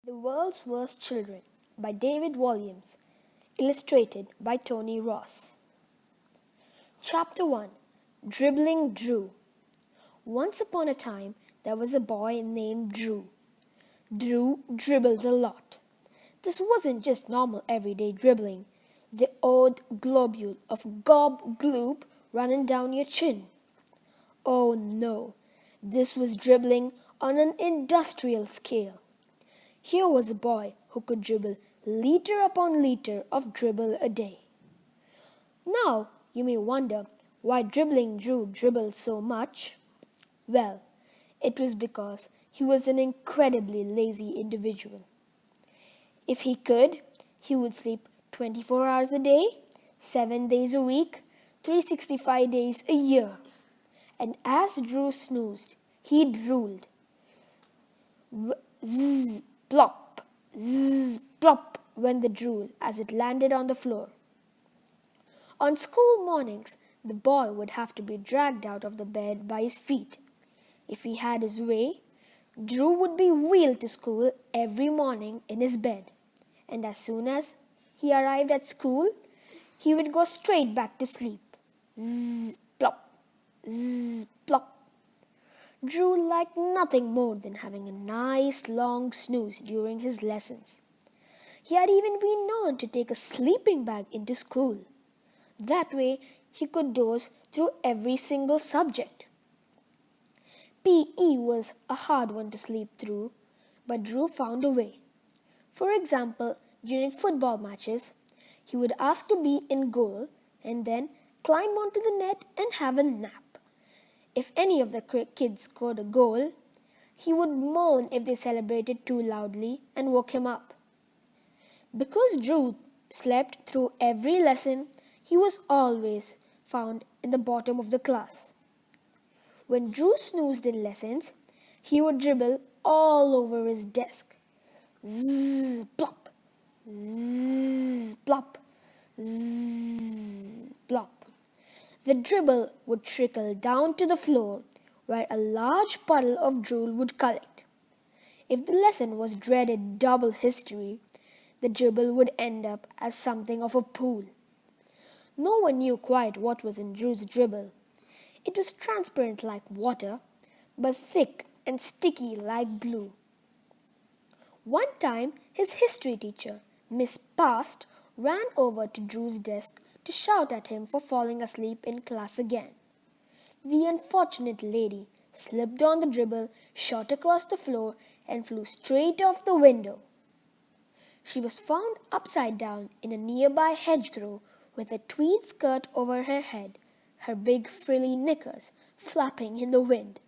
The World's Worst Children by David Walliams, illustrated by Tony Ross. Chapter 1. Dribbling Drew. Once upon a time, there was a boy named Drew. Drew dribbles a lot. This wasn't just normal everyday dribbling, the odd globule of gob gloop running down your chin. Oh no, this was dribbling on an industrial scale. Here was a boy who could dribble liter upon liter of dribble a day. Now, you may wonder why Dribbling Drew dribbled so much. Well, it was because he was an incredibly lazy individual. If he could, he would sleep 24 hours a day, 7 days a week, 365 days a year. And as Drew snoozed, he drooled. Zzz, plop, zzz, plop went the drool as it landed on the floor. On school mornings, the boy would have to be dragged out of the bed by his feet. If he had his way, Drew would be wheeled to school every morning in his bed, and as soon as he arrived at school, he would go straight back to sleep. Zzz, plop, zzz, plop. Drew liked nothing more than having a nice long snooze during his lessons. He had even been known to take a sleeping bag into school. That way, he could doze through every single subject. PE was a hard one to sleep through, but Drew found a way. For example, during football matches, he would ask to be in goal and then climb onto the net and have a nap. If any of the kids scored a goal, he would moan if they celebrated too loudly and woke him up. Because Drew slept through every lesson, he was always found in the bottom of the class. When Drew snoozed in lessons, he would dribble all over his desk. Zzz, plop, zzz, plop, zzz, plop. The dribble would trickle down to the floor, where a large puddle of drool would collect. If the lesson was dreaded double history, the dribble would end up as something of a pool. No one knew quite what was in Drew's dribble. It was transparent like water, but thick and sticky like glue. One time, his history teacher, Miss Past, ran over to Drew's desk to shout at him for falling asleep in class again. The unfortunate lady slipped on the dribble, shot across the floor, and flew straight off the window. She was found upside down in a nearby hedgerow with a tweed skirt over her head, her big frilly knickers flapping in the wind.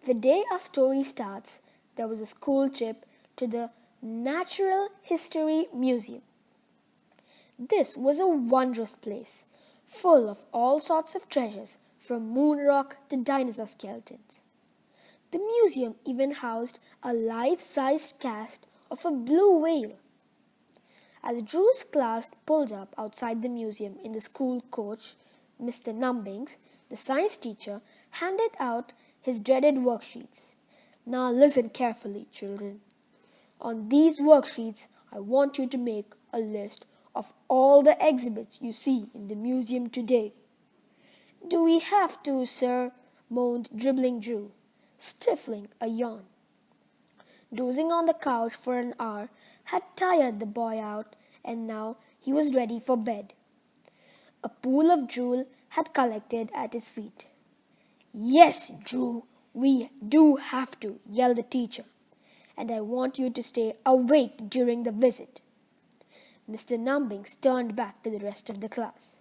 The day our story starts, there was a school trip to the Natural History Museum. This was a wondrous place, full of all sorts of treasures, from moon rock to dinosaur skeletons. The museum even housed a life-sized cast of a blue whale. As Drew's class pulled up outside the museum in the school coach, Mr. Numbings, the science teacher, handed out his dreaded worksheets. Now listen carefully, children. On these worksheets, I want you to make a list of all the exhibits you see in the museum today. Do we have to, sir? Moaned Dribbling Drew, stifling a yawn. Dozing on the couch for an hour had tired the boy out, and now he was ready for bed. A pool of drool had collected at his feet. Yes, Drew, we do have to, yelled the teacher, and I want you to stay awake during the visit. Mr. Numbings turned back to the rest of the class.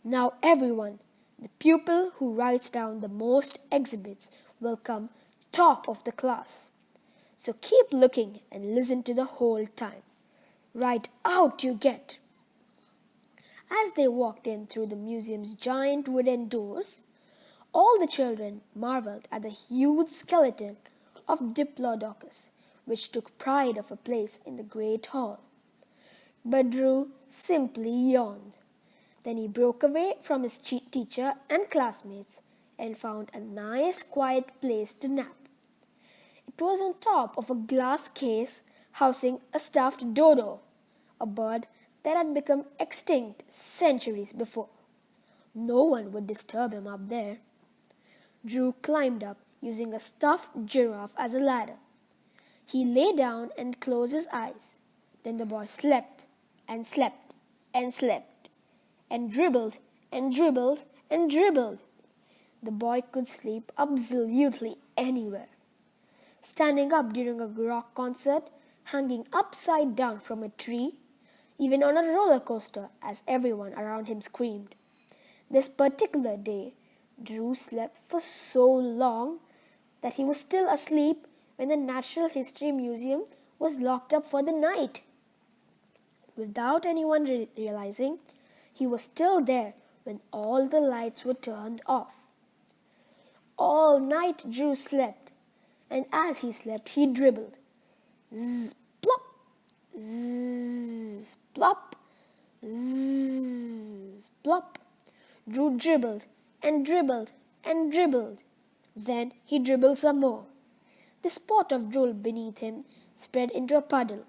Now everyone, the pupil who writes down the most exhibits will come top of the class. So keep looking and listen to the whole time. Write out you get. As they walked in through the museum's giant wooden doors, all the children marveled at the huge skeleton of Diplodocus, which took pride of a place in the great hall. But Drew simply yawned. Then he broke away from his teacher and classmates and found a nice quiet place to nap. It It was on top of a glass case housing a stuffed dodo, a bird that had become extinct centuries before. No one would disturb him up there. Drew climbed up using a stuffed giraffe as a ladder. He lay down and closed his eyes. Then the boy slept and slept and slept and dribbled and dribbled and dribbled. The boy could sleep absolutely anywhere. Standing up during a rock concert, hanging upside down from a tree, even on a roller coaster as everyone around him screamed. This particular day, Drew slept for so long that he was still asleep when the Natural History Museum was locked up for the night. Without anyone realizing, he was still there when all the lights were turned off. All night Drew slept, and as he slept, he dribbled. Zzz, plop, zzz, plop, zzz, plop. Drew dribbled and dribbled and dribbled. Then he dribbled some more. The spot of drool beneath him spread into a puddle.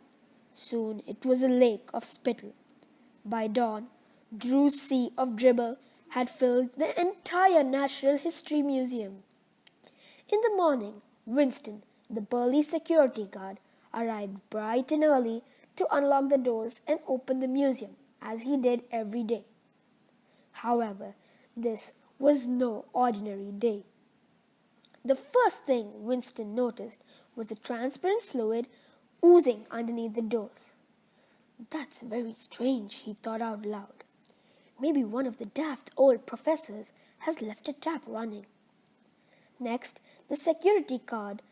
Soon it was a lake of spittle. By dawn, Drew's sea of dribble had filled the entire Natural History Museum. In the morning, Winston, the burly security guard, arrived bright and early to unlock the doors and open the museum, as he did every day. However, this was no ordinary day. The first thing Winston noticed was the transparent fluid oozing underneath the doors. "That's very strange," he thought out loud. "Maybe one of the daft old professors has left a tap running." Next, the security guard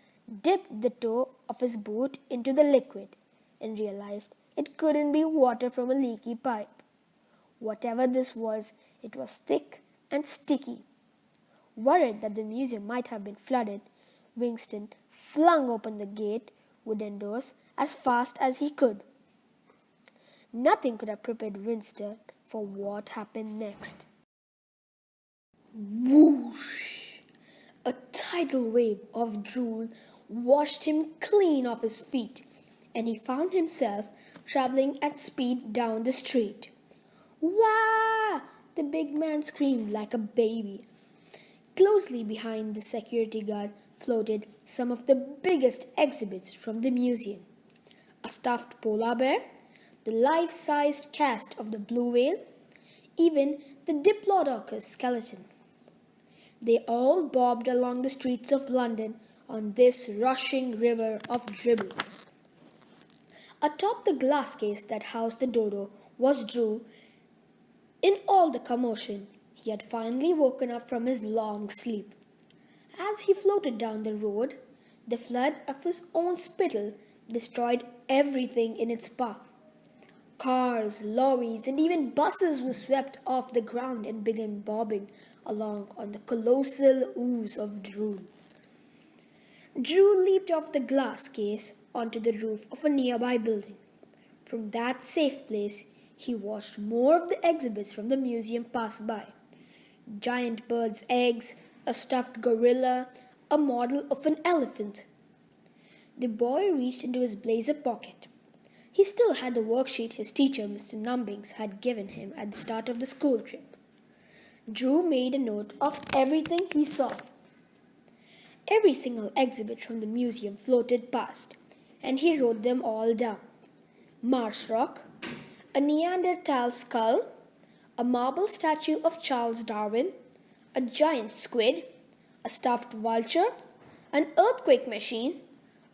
dipped the toe of his boot into the liquid and realized it couldn't be water from a leaky pipe. Whatever this was, it was thick and sticky. Worried that the museum might have been flooded, Winston flung open the wooden doors as fast as he could. Nothing could have prepared Winston for what happened next. Whoosh! A tidal wave of drool washed him clean off his feet, and he found himself traveling at speed down the street. "Wah!" the big man screamed like a baby. Closely behind the security guard floated some of the biggest exhibits from the museum. A stuffed polar bear, the life-sized cast of the blue whale, even the diplodocus skeleton. They all bobbed along the streets of London on this rushing river of dribble. Atop the glass case that housed the dodo was Drew. In all the commotion, he had finally woken up from his long sleep. As he floated down the road, the flood of his own spittle destroyed everything in its path. Cars, lorries, and even buses were swept off the ground and began bobbing along on the colossal ooze of drool. Drew leaped off the glass case onto the roof of a nearby building. From that safe place, he watched more of the exhibits from the museum pass by. Giant birds' eggs, a stuffed gorilla, a model of an elephant. The boy reached into his blazer pocket. He still had the worksheet his teacher, Mr. Numbings, had given him at the start of the school trip. Drew made a note of everything he saw. Every single exhibit from the museum floated past, and he wrote them all down. Marsh rock, a Neanderthal skull, a marble statue of Charles Darwin, a giant squid, a stuffed vulture, an earthquake machine,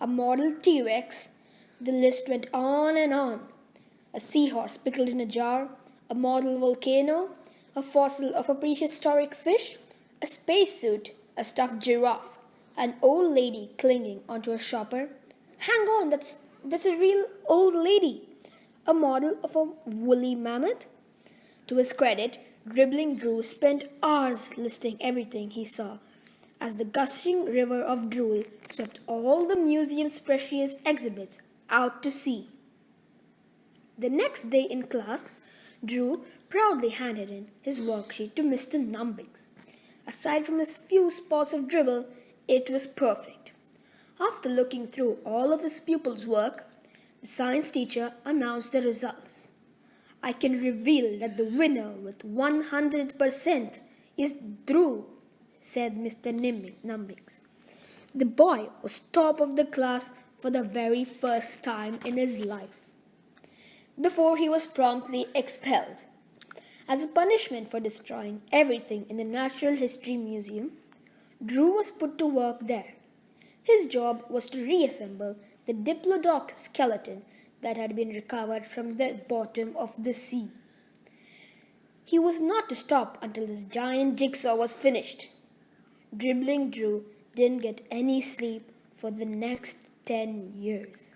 a model T-Rex. The list went on and on. A seahorse pickled in a jar, a model volcano, a fossil of a prehistoric fish, a spacesuit, a stuffed giraffe, an old lady clinging onto a shopper. "Hang on, that's a real old lady." A model of a woolly mammoth. To his credit, Dribbling Drew spent hours listing everything he saw, as the gushing river of drool swept all the museum's precious exhibits out to sea. The next day in class, Drew proudly handed in his worksheet to Mr. Numbings. Aside from his few spots of dribble, it was perfect. After looking through all of his pupils' work, the science teacher announced the results. I can reveal that the winner with 100% is Drew, said Mr. Numbix. The boy was top of the class for the very first time in his life, before he was promptly expelled. As a punishment for destroying everything in the Natural History Museum, Drew was put to work there. His job was to reassemble the Diplodocus skeleton that had been recovered from the bottom of the sea. He was not to stop until his giant jigsaw was finished. Dribbling Drew didn't get any sleep for the next 10 years.